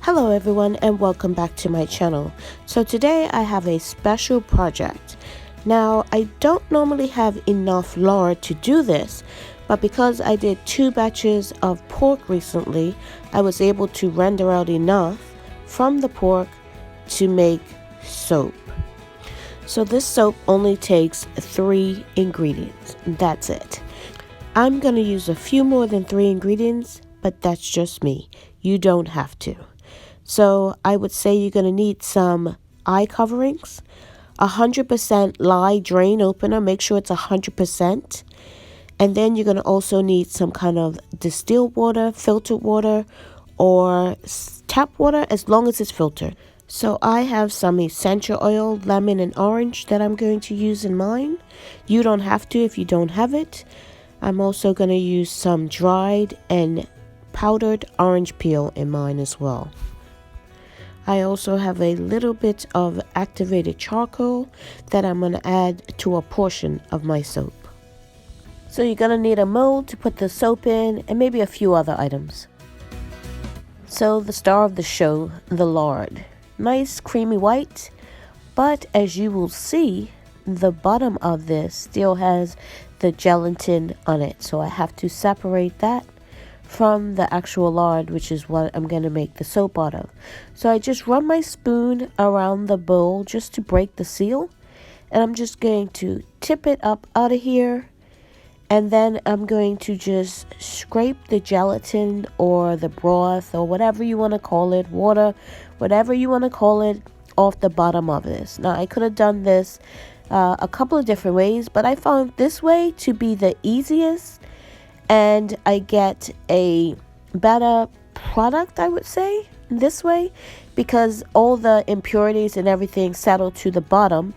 Hello everyone and welcome back to my channel. So today I have a special project. Now I don't normally have enough lard to do this, but because I did 2 batches of pork recently, I was able to render out enough from the pork to make soap. So this soap only takes 3 ingredients. That's it. I'm going to use a few more than 3 ingredients, but that's just me. You don't have to. So I would say you're going to need some eye coverings, 100% lye drain opener, make sure it's 100%. And then you're going to also need some kind of distilled water, filtered water, or tap water as long as it's filtered. So I have some essential oil, lemon and orange that I'm going to use in mine. You don't have to if you don't have it. I'm also going to use some dried and powdered orange peel in mine as well. I also have a little bit of activated charcoal that I'm going to add to a portion of my soap. So you're going to need a mold to put the soap in and maybe a few other items. So the star of the show, the lard. Nice creamy white, but as you will see, the bottom of this still has the gelatin on it. So I have to separate that from the actual lard, which is what I'm going to make the soap out of. So I just run my spoon around the bowl just to break the seal, and I'm just going to tip it up out of here, and then I'm going to just scrape the gelatin or the broth or whatever you want to call it, water, whatever you want to call it, off the bottom of this. Now I could have done this a couple of different ways, but I found this way to be the easiest, and I get a better product, I would say, this way, because all the impurities and everything settle to the bottom.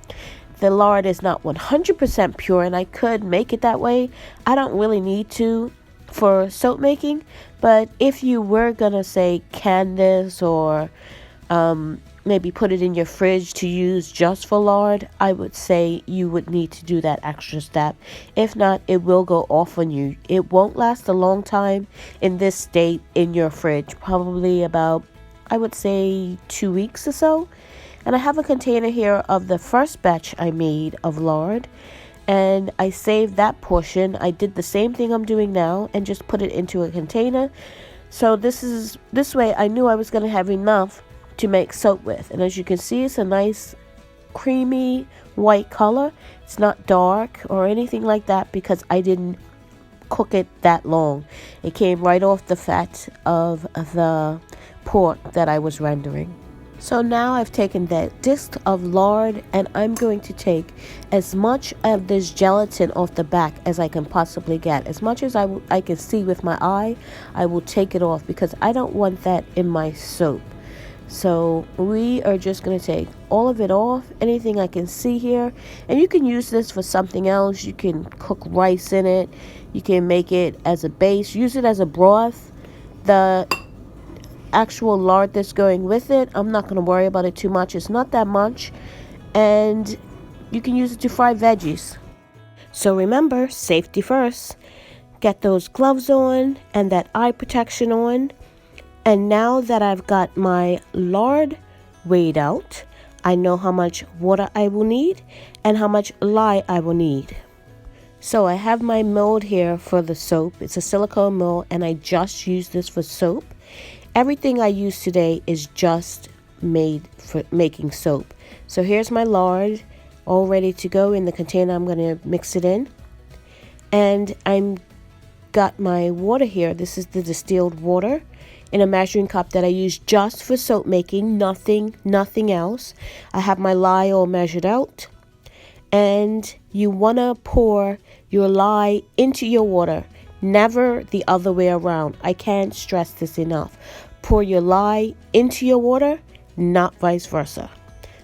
The lard is not 100% pure, and I could make it that way. I don't really need to for soap making, but if you were gonna say can this or maybe put it in your fridge to use just for lard, I would say you would need to do that extra step. If not, it will go off on you. It won't last a long time in this state in your fridge, probably about, I would say, 2 weeks or so. And I have a container here of the first batch I made of lard, and I saved that portion. I did the same thing I'm doing now and just put it into a container. So this way I knew I was going to have enough to make soap with, and as you can see, it's a nice creamy white color. It's not dark or anything like that because I didn't cook it that long. It came right off the fat of the pork that I was rendering. So now I've taken that disc of lard, and I'm going to take as much of this gelatin off the back as I can possibly get. As much as I can see with my eye, I will take it off because I don't want that in my soap. So we are just going to take all of it off, anything I can see here. And you can use this for something else. You can cook rice in it. You can make it as a base. Use it as a broth. The actual lard that's going with it, I'm not going to worry about it too much. It's not that much. And you can use it to fry veggies. So remember, safety first. Get those gloves on and that eye protection on. And now that I've got my lard weighed out, I know how much water I will need and how much lye I will need. So I have my mold here for the soap. It's a silicone mold, and I just use this for soap. Everything I use today is just made for making soap. So here's my lard all ready to go in the container. I'm going to mix it in. And I'm got my water here. This is the distilled water in a measuring cup that I use just for soap making, nothing else. I have my lye all measured out, and you want to pour your lye into your water, never the other way around. I can't stress this enough. Pour your lye into your water, not vice versa.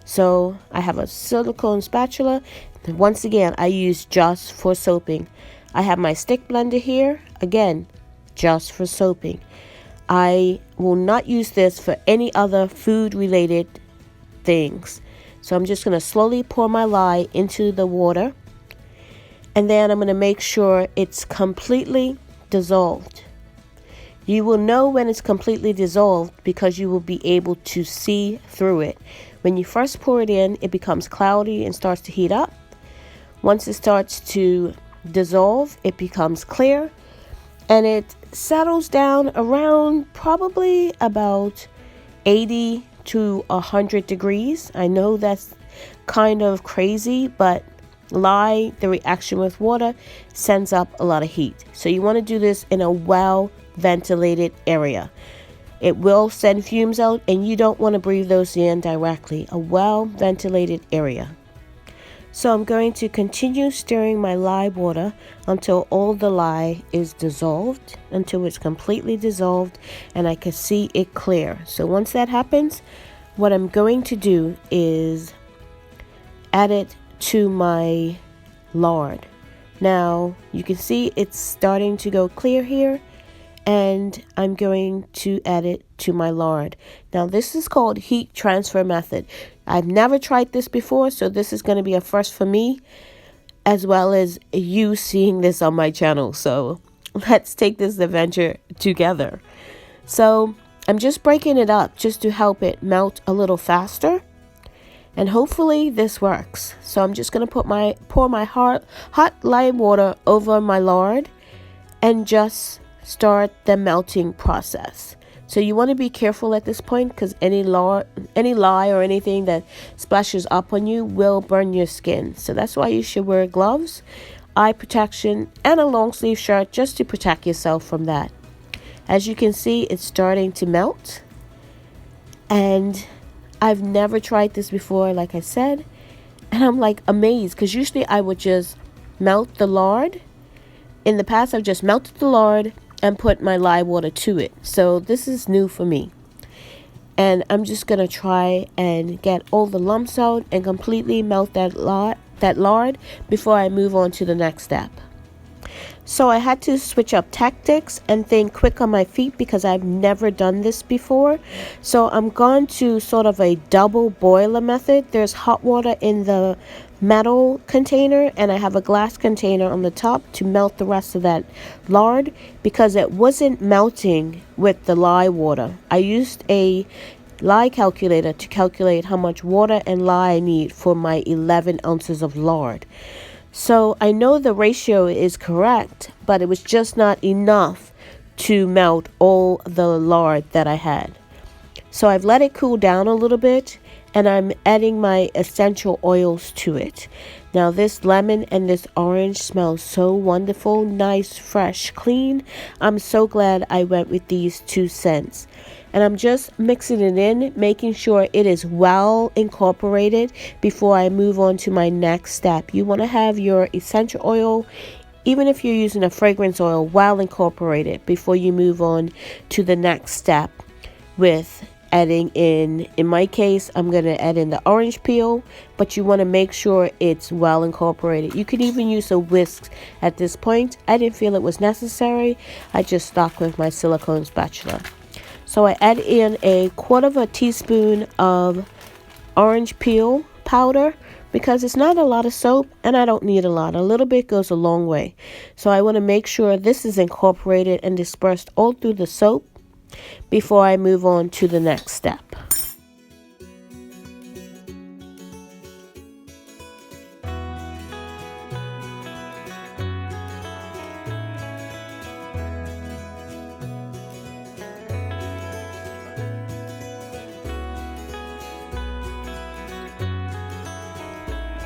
So I have a silicone spatula. Once again, I use just for soaping. I have my stick blender here, again, just for soaping. I will not use this for any other food related things. So I'm just going to slowly pour my lye into the water, and then I'm going to make sure it's completely dissolved. You will know when it's completely dissolved because you will be able to see through it. When you first pour it in, it becomes cloudy and starts to heat up. Once it starts to dissolve, it becomes clear and it settles down around probably about 80 to 100 degrees. I know that's kind of crazy, but lye, the reaction with water, sends up a lot of heat. So you want to do this in a well ventilated area. It will send fumes out and you don't want to breathe those in directly. A well ventilated area. So I'm going to continue stirring my lye water until all the lye is dissolved, until it's completely dissolved and I can see it clear. So once that happens, what I'm going to do is add it to my lard. Now you can see it's starting to go clear here, and I'm going to add it to my lard. Now this is called heat transfer method. I've never tried this before, so this is going to be a first for me, as well as you seeing this on my channel. So let's take this adventure together. So I'm just breaking it up just to help it melt a little faster. And hopefully this works. So I'm just going to pour my hot lime water over my lard and just start the melting process. So you want to be careful at this point because any lye or anything that splashes up on you will burn your skin. So that's why you should wear gloves, eye protection, and a long sleeve shirt just to protect yourself from that. As you can see, it's starting to melt, and I've never tried this before, like I said, and I'm like amazed because usually I would just melt the lard. In the past, I've just melted the lard and put my lye water to it. So this is new for me. And I'm just going to try and get all the lumps out and completely melt that lard before I move on to the next step. So I had to switch up tactics and think quick on my feet because I've never done this before. So I'm going to sort of a double boiler method. There's hot water in the metal container and I have a glass container on the top to melt the rest of that lard because it wasn't melting with the lye water. I used a lye calculator to calculate how much water and lye I need for my 11 ounces of lard. So I know the ratio is correct, but it was just not enough to melt all the lard that I had. So I've let it cool down a little bit and I'm adding my essential oils to it. Now this lemon and this orange smells so wonderful, nice, fresh, clean. I'm so glad I went with these 2 scents. And I'm just mixing it in, making sure it is well incorporated before I move on to my next step. You want to have your essential oil, even if you're using a fragrance oil, well incorporated before you move on to the next step with adding in my case, I'm going to add in the orange peel, but you want to make sure it's well incorporated. You could even use a whisk at this point. I didn't feel it was necessary. I just stuck with my silicone spatula. So I add in 1/4 teaspoon of orange peel powder because it's not a lot of soap and I don't need a lot. A little bit goes a long way. So I want to make sure this is incorporated and dispersed all through the soap before I move on to the next step.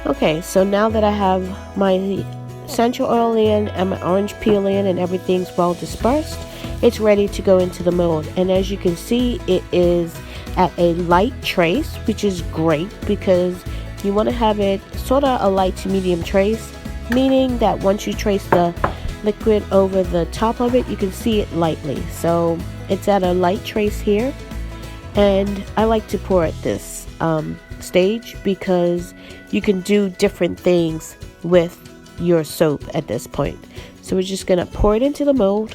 Okay, so now that I have my essential oil in and my orange peel in and everything's well dispersed, it's ready to go into the mold. And as you can see, it is at a light trace, which is great because you want to have it sort of a light to medium trace, meaning that once you trace the liquid over the top of it, you can see it lightly. So it's at a light trace here, and I like to pour at this stage because you can do different things with your soap at this point. So we're just gonna pour it into the mold.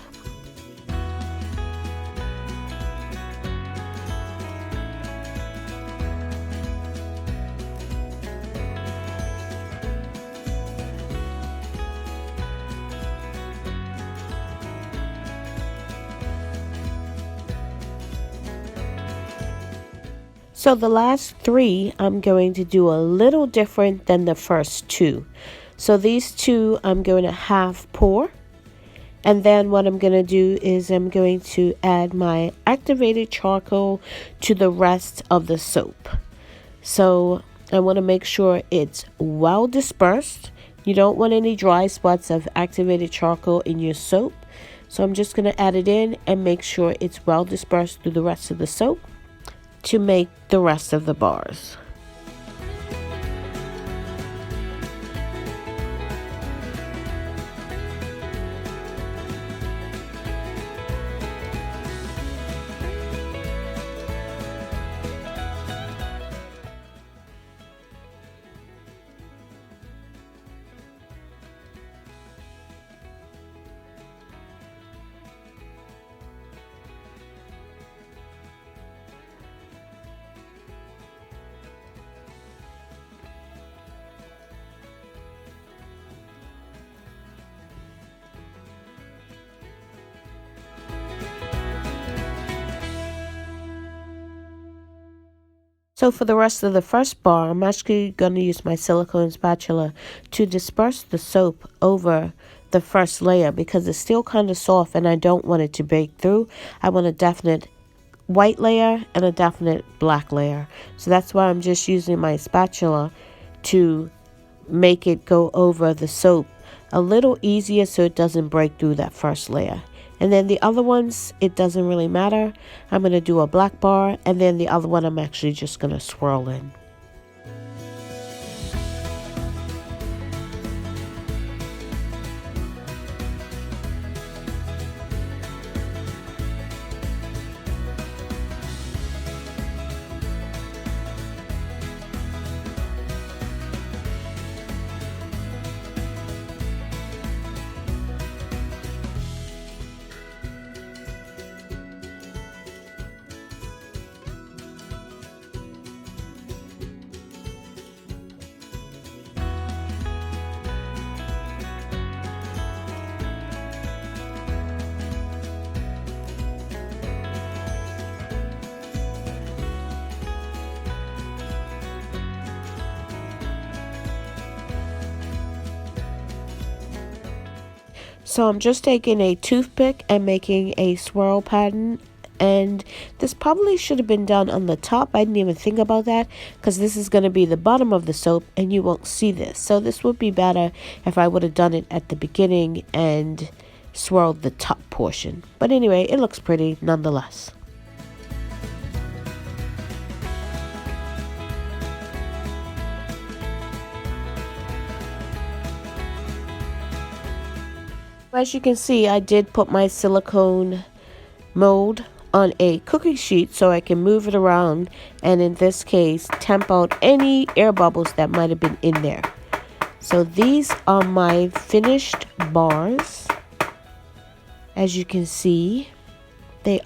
So the last three, I'm going to do a little different than the first two. So these two, I'm going to half pour. And then what I'm going to do is I'm going to add my activated charcoal to the rest of the soap. So I want to make sure it's well dispersed. You don't want any dry spots of activated charcoal in your soap. So I'm just going to add it in and make sure it's well dispersed through the rest of the soap to make the rest of the bars. So for the rest of the first bar, I'm actually going to use my silicone spatula to disperse the soap over the first layer because it's still kind of soft and I don't want it to break through. I want a definite white layer and a definite black layer. So that's why I'm just using my spatula to make it go over the soap a little easier so it doesn't break through that first layer. And then the other ones, it doesn't really matter. I'm going to do a black bar, and then the other one I'm actually just going to swirl in. So I'm just taking a toothpick and making a swirl pattern, and this probably should have been done on the top. I didn't even think about that because this is going to be the bottom of the soap and you won't see this. So this would be better if I would have done it at the beginning and swirled the top portion. But anyway, it looks pretty nonetheless. As you can see, I did put my silicone mold on a cookie sheet so I can move it around, and in this case temp out any air bubbles that might have been in there. So these are my finished bars. As you can see, they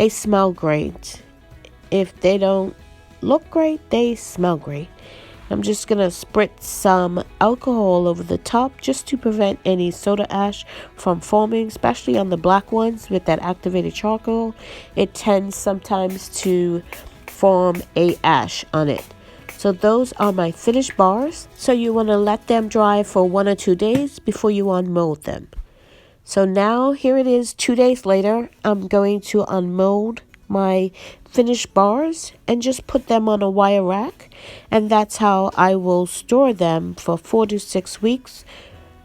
smell great. If they don't look great, they smell great. I'm just going to spritz some alcohol over the top just to prevent any soda ash from forming, especially on the black ones with that activated charcoal. It tends sometimes to form a ash on it. So those are my finished bars. So you want to let them dry for 1 or 2 days before you unmold them. So now here it is 2 days later. I'm going to unmold my finished bars and just put them on a wire rack, and that's how I will store them for 4 to 6 weeks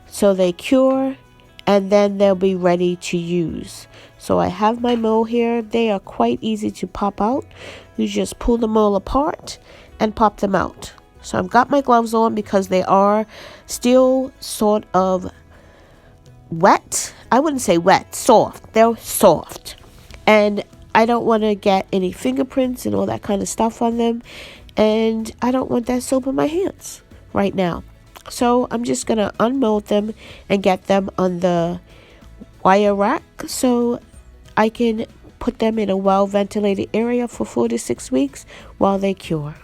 so they cure and then they'll be ready to use. So I have my mold here. They are quite easy to pop out. You just pull the mold apart and pop them out. So I've got my gloves on because they are still sort of wet. I wouldn't say wet, soft. They're soft. And I don't want to get any fingerprints and all that kind of stuff on them. And I don't want that soap in my hands right now. So I'm just going to unmold them and get them on the wire rack so I can put them in a well-ventilated area for 4 to 6 weeks while they cure.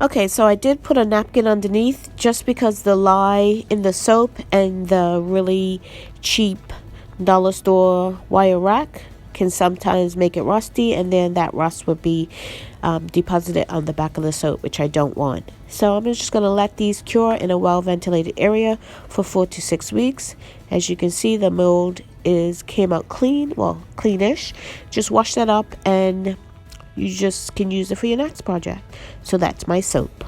Okay, so I did put a napkin underneath just because the lye in the soap and the really cheap dollar store wire rack can sometimes make it rusty, and then that rust would be deposited on the back of the soap, which I don't want. So I'm just going to let these cure in a well ventilated area for 4 to 6 weeks. As you can see, the mold came out clean, well, cleanish. Just wash that up and you just can use it for your next project. So that's my soap.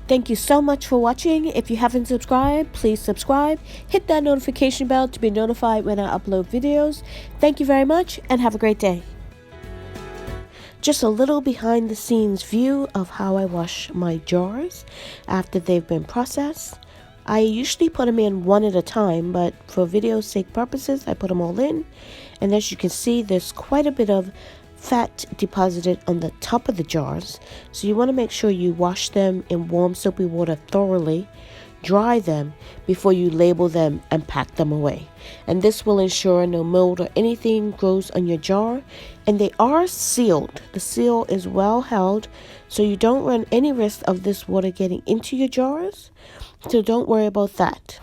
Thank you so much for watching. If you haven't subscribed, please subscribe. Hit that notification bell to be notified when I upload videos. Thank you very much and have a great day. Just a little behind the scenes view of how I wash my jars after they've been processed. I usually put them in one at a time, but for video sake purposes, I put them all in. And as you can see, there's quite a bit of fat deposited on the top of the jars, so you want to make sure you wash them in warm soapy water thoroughly, dry them before you label them and pack them away. And this will ensure no mold or anything grows on your jar, and they are sealed. The seal is well held, so you don't run any risk of this water getting into your jars, so don't worry about that.